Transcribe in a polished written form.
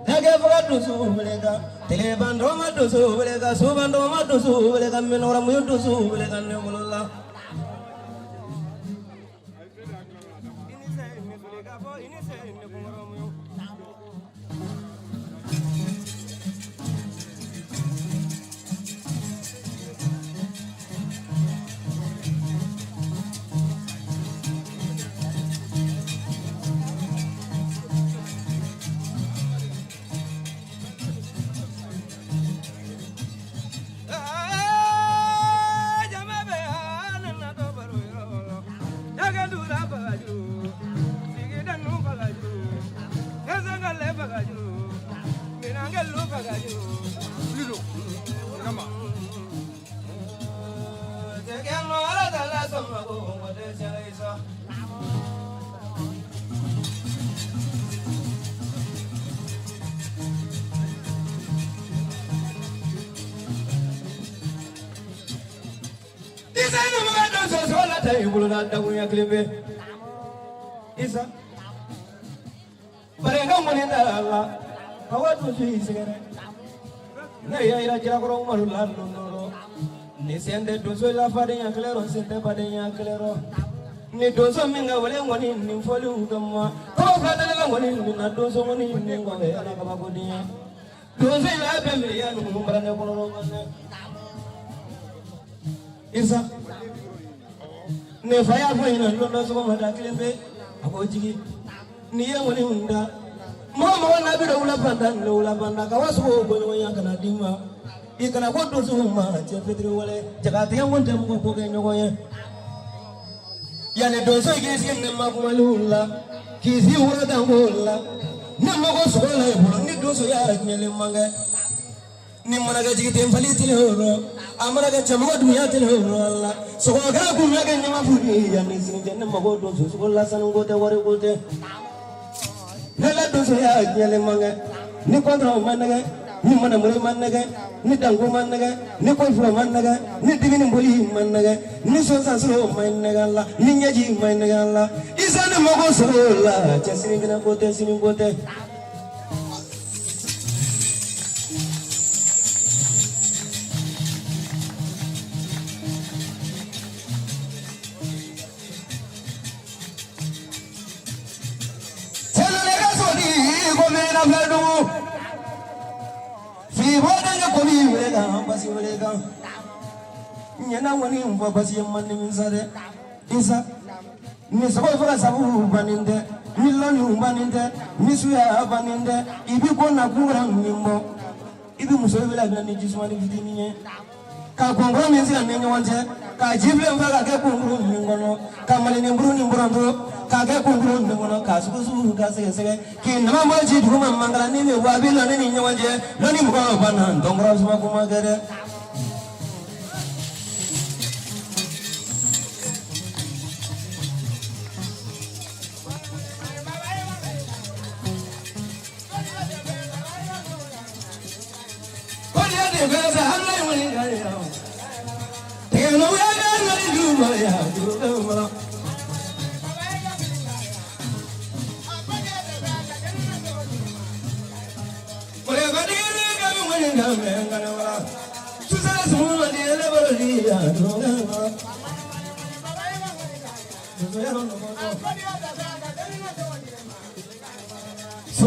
Nage fagatu subelega, telebando matu subelega, subando matu subelega, menora muyutu subelega nebulola. Isa, mereka menindal Allah. Kawat musuh segera. Naya ira kira korong marulan noro. Ni sende doso la fadenya klero sende padenya klero. Ni doso minga wale ngoni ni foli udama. Kau fadanya ngoni ni na doso ngoni ni ngone ala kababodinya. Doso la pembe ya numbrane kororo bana. Isa. Ne faya fo ina londo so mata klembe ako jigi ni ye ngoni hunda. Mama wana bida ula panda kawasu bonyo yakana dima ikana kodo suma che fetri wale jakati yang wonde mo ko ke nyogoye yane doso igesi ne makumalula kizi ura dangola na mago sola ibulo ni doso ya nyele manga ni managa jigite mfali tile horo amara ga chamo dunya tile horo alla so ko ga ku mega nyama fudi yane sinje ne mago doso so la sanu gote wore gote nela doso ya nyele manga ni kontra managa ni mana muri managa ni dangu managa ni koifro managa ni divini mboli managa ni sonsa solo managa la ni nyaji managa la isana mogo solo la chasini gina kote sini kote basi welega nyana wani mva basi yamani minsare isa ni sabo fara sabu baninde ni loni baninde ni suya baninde ibi kona kungura nimbo ibi muso bila ni jismani vidini ka kongro menzi amenyo wanje ka jible mvaga ke kongro ningono ka malini mburu ni mburanto ka ke kongro ningono ka sukusu ka sege ki nama moji duma mangala ni wabilo ni nyawanje loni mko bana ndongro suma kumagere so